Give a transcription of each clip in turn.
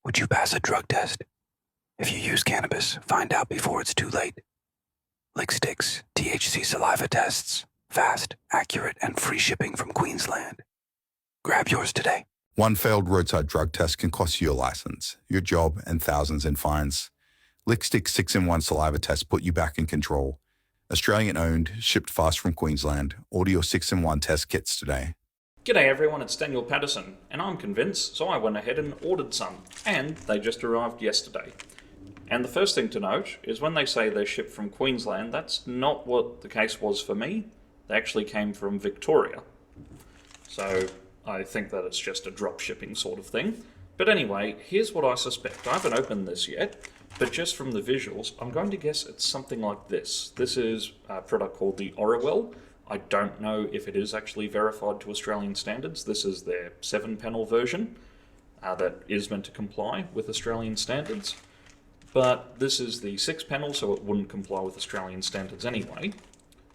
Would you pass a drug test? If you use cannabis, find out before it's too late. Licksticks, THC saliva tests. Fast, accurate, and free shipping from Queensland. Grab yours today. One failed roadside drug test can cost you your license, your job, and thousands in fines. Lickstick's 6-in-1 saliva test put you back in control. Australian-owned, shipped fast from Queensland. Order your 6-in-1 test kits today. G'day everyone, it's Daniel Patterson, and I'm convinced, so I went ahead and ordered some, and they just arrived yesterday. And the first thing to note is when they say they're shipped from Queensland, that's not what the case was for me. They actually came from Victoria. So I think that it's just a drop shipping sort of thing. But anyway, here's what I suspect. I haven't opened this yet, but just from the visuals, I'm going to guess it's something like this. This is a product called the Orwell. I don't know if it is actually verified to Australian standards. This is their 7-panel version that is meant to comply with Australian standards. But this is the 6-panel, so it wouldn't comply with Australian standards anyway.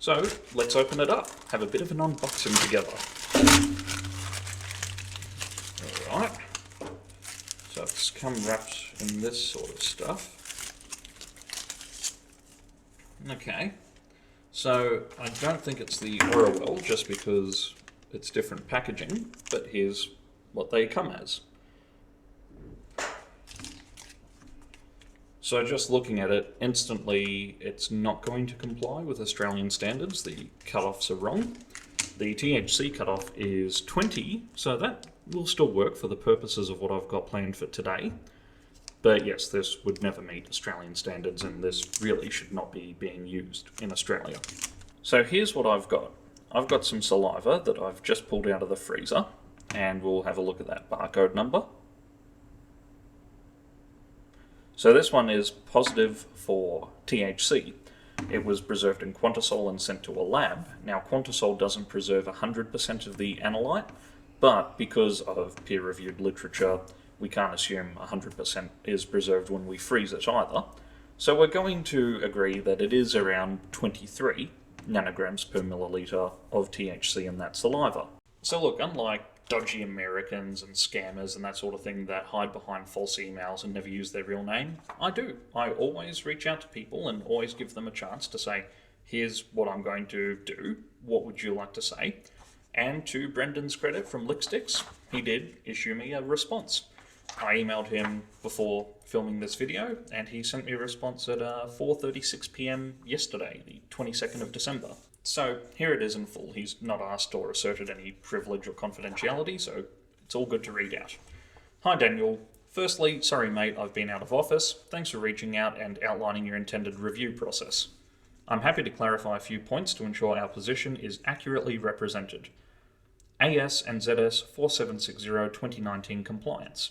So let's open it up, have a bit of an unboxing together. Alright, so it's come wrapped in this sort of stuff. Okay. So, I don't think it's the Orwell, just because it's different packaging, but here's what they come as. So just looking at it, instantly it's not going to comply with Australian standards. The cut-offs are wrong. The THC cut-off is 20, so that will still work for the purposes of what I've got planned for today. But yes, this would never meet Australian standards, and this really should not be being used in Australia. So here's what I've got. I've got some saliva that I've just pulled out of the freezer, and we'll have a look at that barcode number. So this one is positive for THC. It was preserved in Quantasol and sent to a lab. Now, Quantasol doesn't preserve 100% of the analyte, but because of peer-reviewed literature, we can't assume 100% is preserved when we freeze it either. So we're going to agree that it is around 23 nanograms per milliliter of THC in that saliva. So look, unlike dodgy Americans and scammers and that sort of thing that hide behind false emails and never use their real name, I do. I always reach out to people and always give them a chance to say, here's what I'm going to do, what would you like to say? And to Brendan's credit from Licksticks, he did issue me a response. I emailed him before filming this video, and he sent me a response at 4:36 PM yesterday, the 22nd of December. So here it is in full. He's not asked or asserted any privilege or confidentiality, so it's all good to read out. Hi Daniel. Firstly, sorry mate, I've been out of office. Thanks for reaching out and outlining your intended review process. I'm happy to clarify a few points to ensure our position is accurately represented. AS and ZS 4760-2019 compliance.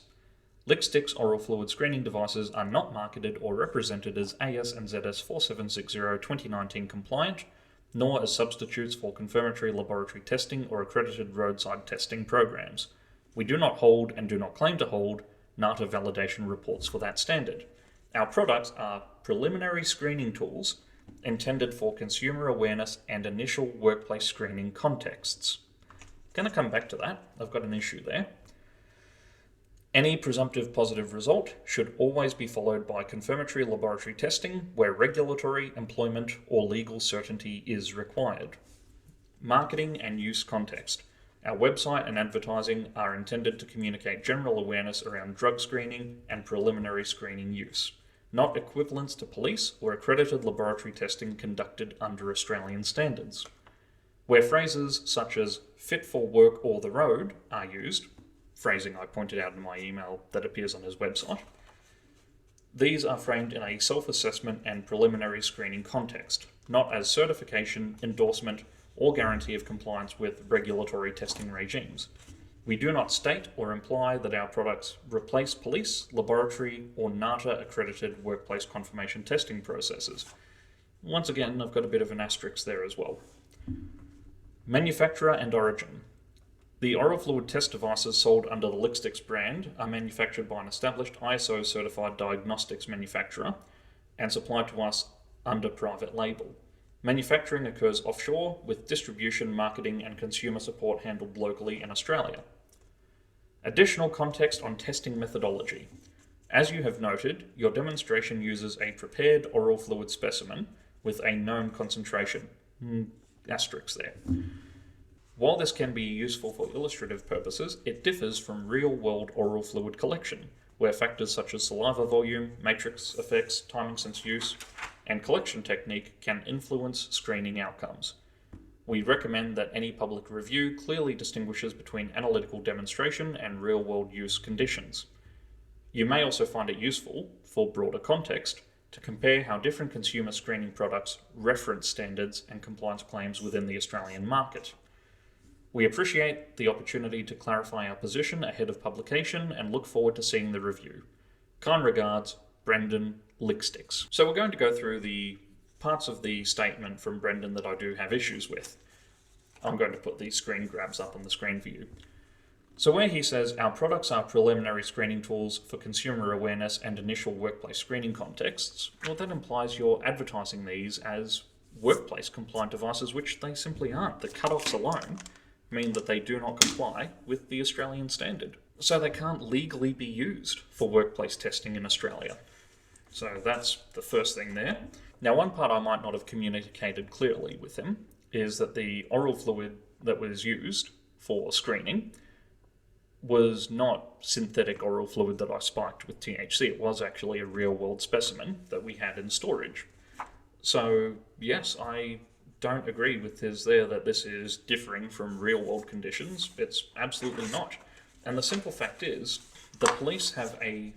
Licksticks oral fluid screening devices are not marketed or represented as AS and ZS 4760-2019 compliant, nor as substitutes for confirmatory laboratory testing or accredited roadside testing programs. We do not hold and do not claim to hold NATA validation reports for that standard. Our products are preliminary screening tools intended for consumer awareness and initial workplace screening contexts. Going to come back to that. I've got an issue there. Any presumptive positive result should always be followed by confirmatory laboratory testing where regulatory, employment, or legal certainty is required. Marketing and use context. Our website and advertising are intended to communicate general awareness around drug screening and preliminary screening use, not equivalents to police or accredited laboratory testing conducted under Australian standards. Where phrases such as fit for work or the road are used, phrasing I pointed out in my email that appears on his website, these are framed in a self-assessment and preliminary screening context, not as certification, endorsement, or guarantee of compliance with regulatory testing regimes. We do not state or imply that our products replace police, laboratory, or NATA-accredited workplace confirmation testing processes. Once again, I've got a bit of an asterisk there as well. Manufacturer and origin. The oral fluid test devices sold under the Licksticks brand are manufactured by an established ISO-certified diagnostics manufacturer and supplied to us under private label. Manufacturing occurs offshore, with distribution, marketing, and consumer support handled locally in Australia. Additional context on testing methodology. As you have noted, your demonstration uses a prepared oral fluid specimen with a known concentration. Asterisk there. While this can be useful for illustrative purposes, it differs from real-world oral fluid collection, where factors such as saliva volume, matrix effects, timing since use, and collection technique can influence screening outcomes. We recommend that any public review clearly distinguishes between analytical demonstration and real-world use conditions. You may also find it useful, for broader context, to compare how different consumer screening products reference standards and compliance claims within the Australian market. We appreciate the opportunity to clarify our position ahead of publication and look forward to seeing the review. Kind regards, Brendan, Licksticks. So we're going to go through the parts of the statement from Brendan that I do have issues with. I'm going to put these screen grabs up on the screen for you. So where he says, our products are preliminary screening tools for consumer awareness and initial workplace screening contexts, well, that implies you're advertising these as workplace compliant devices, which they simply aren't. The cut-offs alone mean that they do not comply with the Australian standard. So they can't legally be used for workplace testing in Australia. So that's the first thing there. Now, one part I might not have communicated clearly with him is that the oral fluid that was used for screening was not synthetic oral fluid that I spiked with THC. It was actually a real-world specimen that we had in storage. So, yes, I don't agree with his there that this is differing from real-world conditions. It's absolutely not. And the simple fact is, the police have a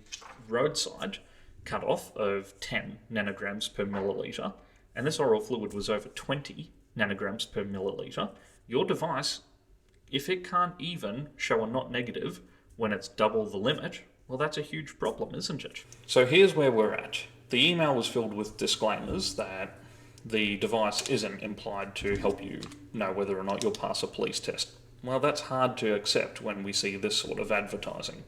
roadside cutoff of 10 nanograms per milliliter, and this oral fluid was over 20 nanograms per milliliter. Your device, if it can't even show a not negative when it's double the limit, well, that's a huge problem, isn't it? So here's where we're at. The email was filled with disclaimers that the device isn't implied to help you know whether or not you'll pass a police test. Well, that's hard to accept when we see this sort of advertising.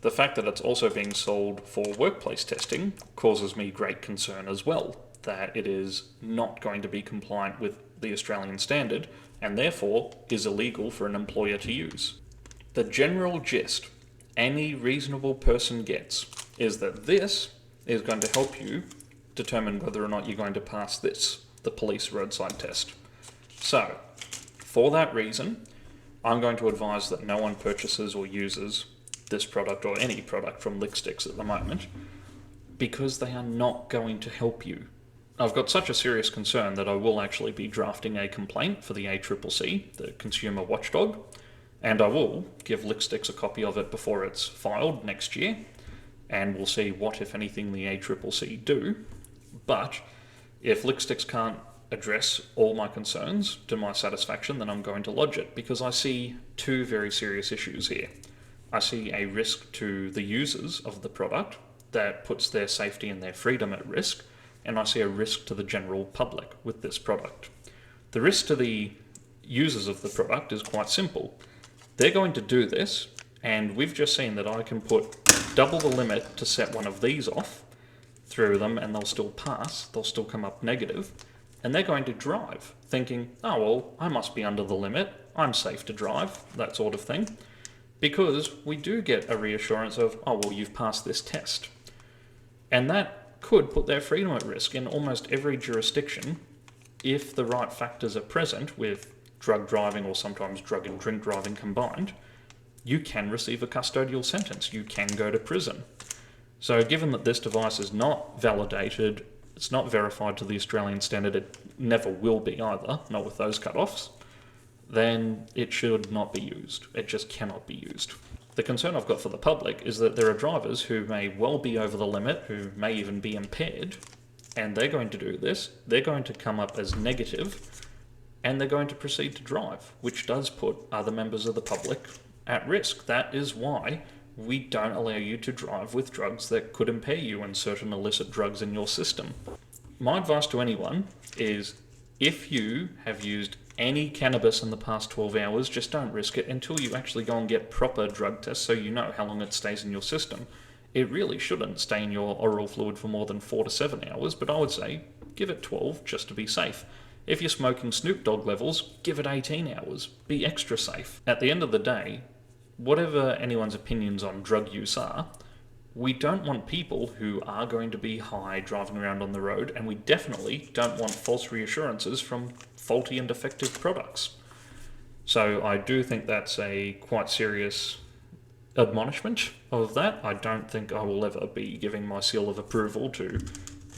The fact that it's also being sold for workplace testing causes me great concern as well, that it is not going to be compliant with the Australian standard and therefore is illegal for an employer to use. The general gist any reasonable person gets is that this is going to help you determine whether or not you're going to pass this, the police roadside test. So, for that reason, I'm going to advise that no one purchases or uses this product or any product from Licksticks at the moment, because they are not going to help you. I've got such a serious concern that I will actually be drafting a complaint for the ACCC, the consumer watchdog, and I will give Licksticks a copy of it before it's filed next year, and we'll see what, if anything, the ACCC do. But if Licksticks can't address all my concerns to my satisfaction, then I'm going to lodge it, because I see two very serious issues here. I see a risk to the users of the product that puts their safety and their freedom at risk, and I see a risk to the general public with this product. The risk to the users of the product is quite simple. They're going to do this, and we've just seen that I can put double the limit to set one of these off through them, and they'll still pass, they'll still come up negative, and they're going to drive, thinking, oh well, I must be under the limit, I'm safe to drive, that sort of thing. Because we do get a reassurance of, oh well, you've passed this test. And that could put their freedom at risk in almost every jurisdiction if the right factors are present with drug driving or sometimes drug and drink driving combined. You can receive a custodial sentence, you can go to prison. So given that this device is not validated, it's not verified to the Australian standard, it never will be either, not with those cut-offs, then it should not be used. It just cannot be used. The concern I've got for the public is that there are drivers who may well be over the limit, who may even be impaired, and they're going to do this, they're going to come up as negative, and they're going to proceed to drive, which does put other members of the public at risk. That is why we don't allow you to drive with drugs that could impair you and certain illicit drugs in your system. My advice to anyone is, if you have used any cannabis in the past 12 hours, just don't risk it until you actually go and get proper drug tests so you know how long it stays in your system. It really shouldn't stay in your oral fluid for more than 4 to 7 hours, but I would say give it 12 just to be safe. If you're smoking Snoop Dogg levels, give it 18 hours. Be extra safe. At the end of the day, whatever anyone's opinions on drug use are, We don't want people who are going to be high driving around on the road, and we definitely don't want false reassurances from faulty and defective products. So I do think that's a quite serious admonishment of that. I don't think I will ever be giving my seal of approval to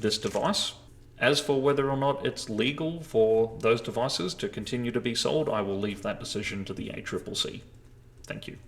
this device. As for whether or not it's legal for those devices to continue to be sold, I will leave that decision to the ACCC. Thank you.